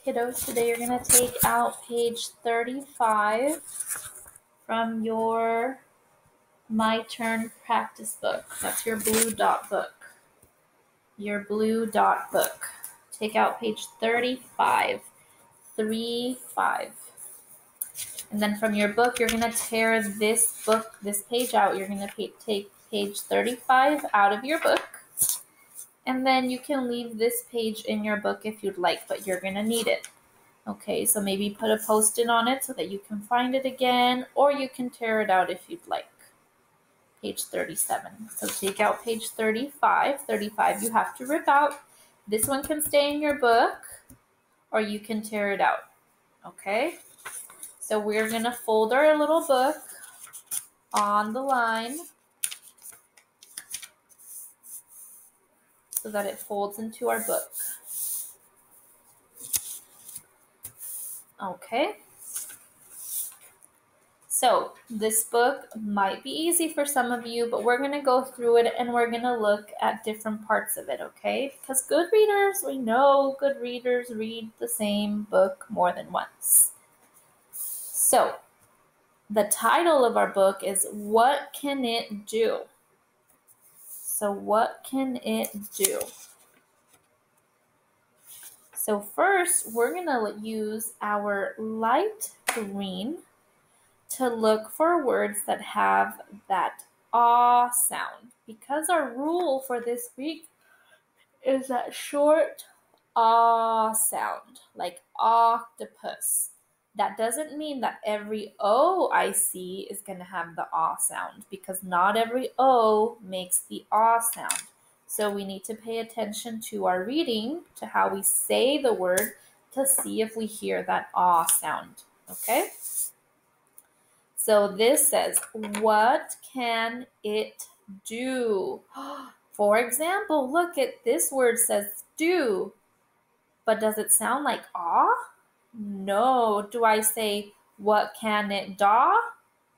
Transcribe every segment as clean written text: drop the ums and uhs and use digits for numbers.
kiddos, today you're going to take out page 35 from your My Turn practice book. That's your blue dot book. Your blue dot book. Take out page 35. 3-5. And then from your book, you're going to tear this page out. You're going to take page 35 out of your book. And then you can leave this page in your book if you'd like, but you're going to need it. Okay, so maybe put a post-it on it so that you can find it again, or you can tear it out if you'd like. Page 37. So take out page 35. 35 you have to rip out. This one can stay in your book, or you can tear it out. Okay? So we're going to fold our little book on the line so that it folds into our book. Okay. So this book might be easy for some of you, but we're going to go through it and we're going to look at different parts of it, okay? Because good readers, we know good readers read the same book more than once. So the title of our book is What Can It Do? So what can it do? So first, we're going to use our light green to look for words that have that ah sound. Because our rule for this week is that short ah sound, like octopus. That doesn't mean that every O I see is going to have the ah sound, because not every O makes the ah sound. So we need to pay attention to our reading, to how we say the word, to see if we hear that ah sound. Okay? So this says, what can it do? For example, look at this word says do, but does it sound like ah? No. Do I say, what can it da?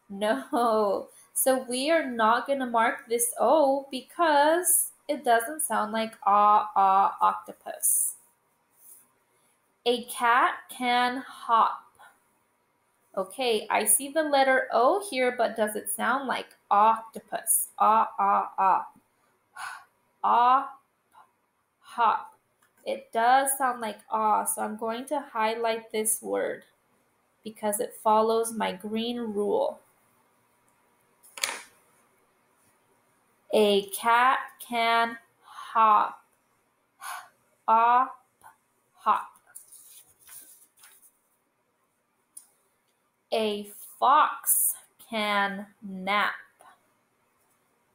No. So we are not going to mark this O because it doesn't sound like octopus. A cat can hop. Okay, I see the letter O here, but does it sound like octopus? Hop. It does sound like so I'm going to highlight this word because it follows my green rule. A cat can hop. Hop. A fox can nap.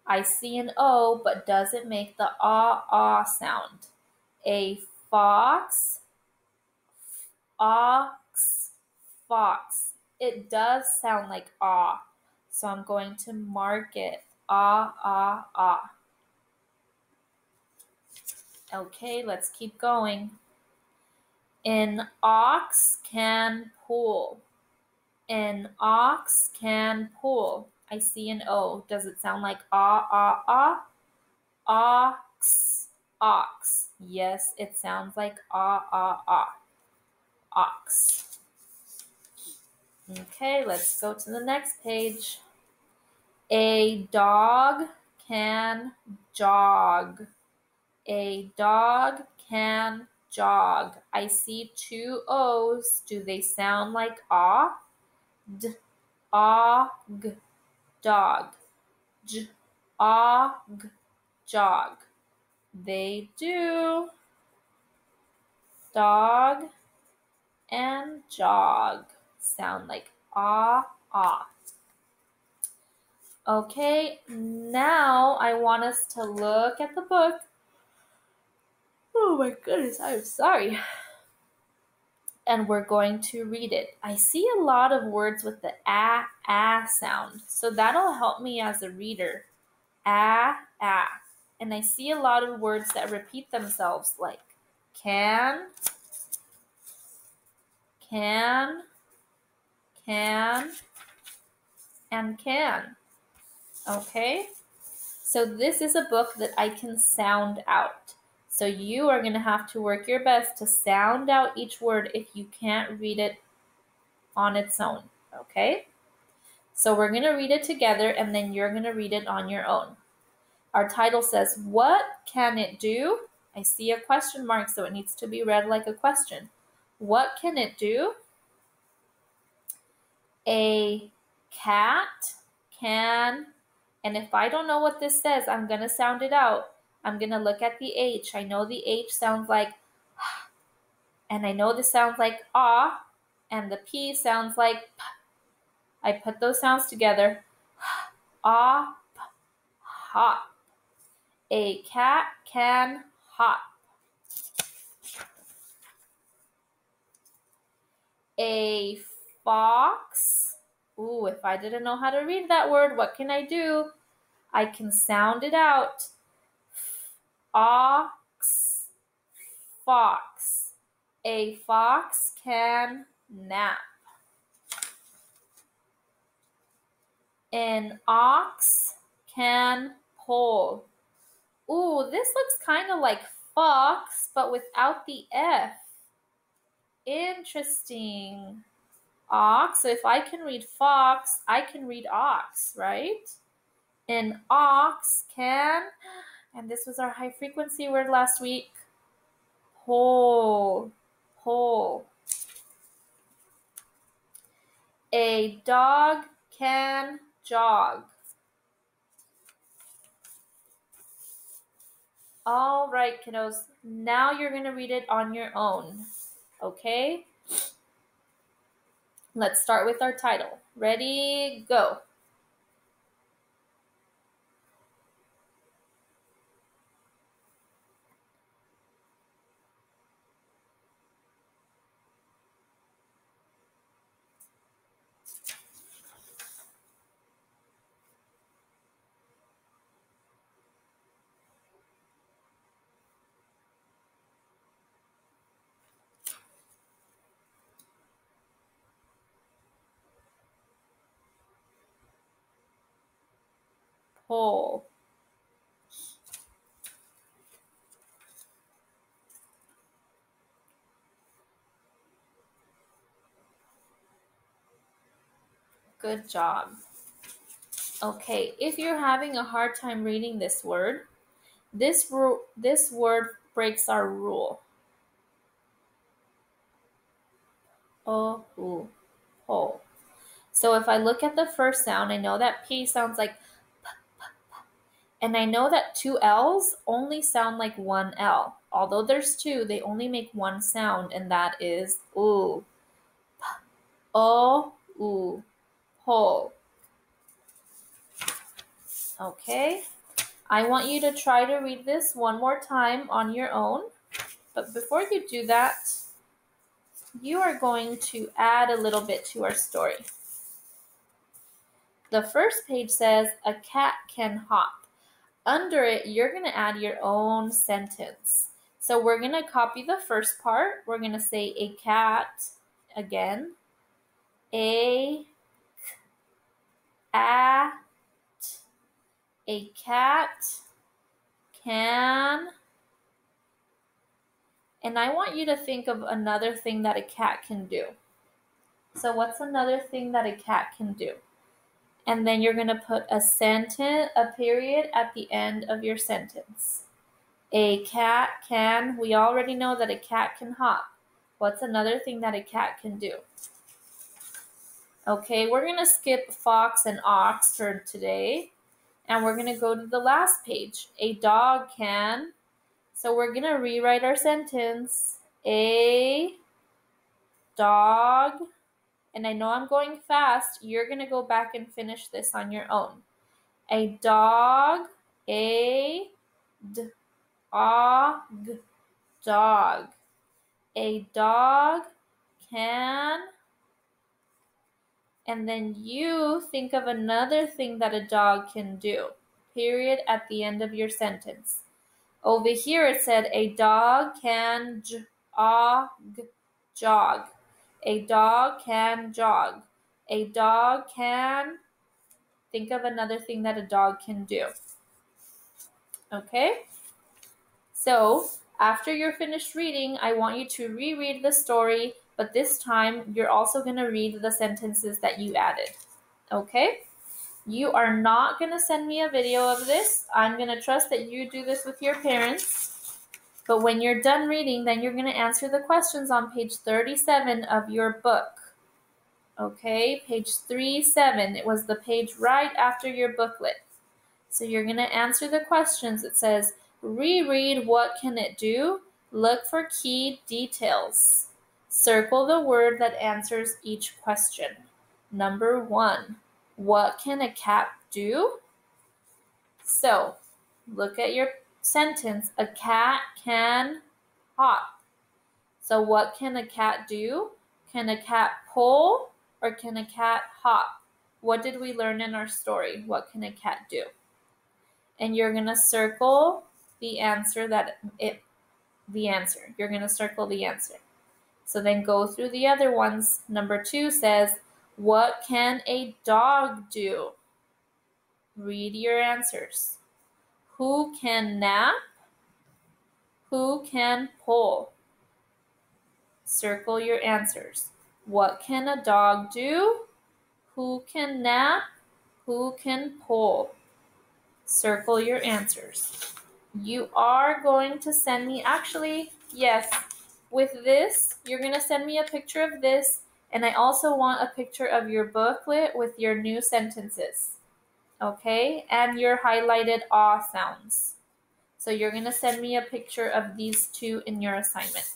I see an O, but does it make the sound? A fox, ox, fox. It does sound like so I'm going to mark it Okay, let's keep going. An ox can pull. An ox can pull. I see an O. Does it sound like Ox, ox. Yes, it sounds like ox. Okay, let's go to the next page. A dog can jog. A dog can jog. I see two O's. Do they sound like D, og, dog. J, og, jog. They do. Dog and jog sound like Okay, now I want us to look at the book. Oh my goodness, I'm sorry. And we're going to read it. I see a lot of words with the sound, so that'll help me as a reader. And I see a lot of words that repeat themselves, like can, and can. Okay? So this is a book that I can sound out. So you are going to have to work your best to sound out each word if you can't read it on its own, okay? So we're going to read it together and then you're going to read it on your own. Our title says, what can it do? I see a question mark, so it needs to be read like a question. What can it do? A cat can, and if I don't know what this says, I'm going to sound it out. I'm going to look at the H. I know the H sounds like, and I know this sounds like ah, and the P sounds like p. I put those sounds together. Ah, p, hop. A cat can hop. A fox. Ooh, if I didn't know how to read that word, what can I do? I can sound it out. Ox, fox. A fox can nap. An ox can pull. Ooh, this looks kind of like fox, but without the F. Interesting. Ox. So if I can read fox, I can read ox, right? An ox can, and this was our high frequency word last week, pull, pull. A dog can jog. All right, kiddos, now you're going to read it on your own, okay? Let's start with our title. Ready, go. Pull. Good job. Okay, if you're having a hard time reading this word, this word breaks our rule. Oh, ooh, pull. So if I look at the first sound, I know that P sounds like p, and I know that two L's only sound like one L. Although there's two, they only make one sound, and that is ooh. P, oh, ooh, pull. Okay, I want you to try to read this one more time on your own. But before you do that, you are going to add a little bit to our story. The first page says, a cat can hop. Under it, you're going to add your own sentence. So we're going to copy the first part. We're going to say a cat again. A cat can. And I want you to think of another thing that a cat can do. So what's another thing that a cat can do? And then you're going to put a period at the end of your sentence. A cat can, we already know that a cat can hop. What's another thing that a cat can do? Okay, we're going to skip fox and ox for today. And we're going to go to the last page. A dog can. So we're going to rewrite our sentence. A dog. And I know I'm going fast. You're going to go back and finish this on your own. A dog, dog. A dog can. And then you think of another thing that a dog can do. Period at the end of your sentence. Over here it said a dog can jog. A dog can jog. A dog can. Think of another thing that a dog can do. Okay? So After you're finished reading, I want you to reread the story, but this time you're also going to read the sentences that you added. Okay? You are not going to send me a video of this. I'm going to trust that you do this with your parents. But when you're done reading, then you're going to answer the questions on page 37 of your book. Okay, page 37. It was the page right after your booklet. So you're going to answer the questions. It says, reread what can it do? Look for key details. Circle the word that answers each question. Number 1, what can a cat do? So look at your sentence. A cat can hop. So what can a cat do? Can a cat pull or can a cat hop? What did we learn in our story? What can a cat do? And you're going to circle the answer You're going to circle the answer. So then go through the other ones. Number 2 says, what can a dog do? Read your answers. Who can nap? Who can pull? Circle your answers. What can a dog do? Who can nap? Who can pull? Circle your answers. You are going to send me, yes, with this, you're going to send me a picture of this, and I also want a picture of your booklet with your new sentences, okay, and your highlighted ah sounds. So you're going to send me a picture of these two in your assignment.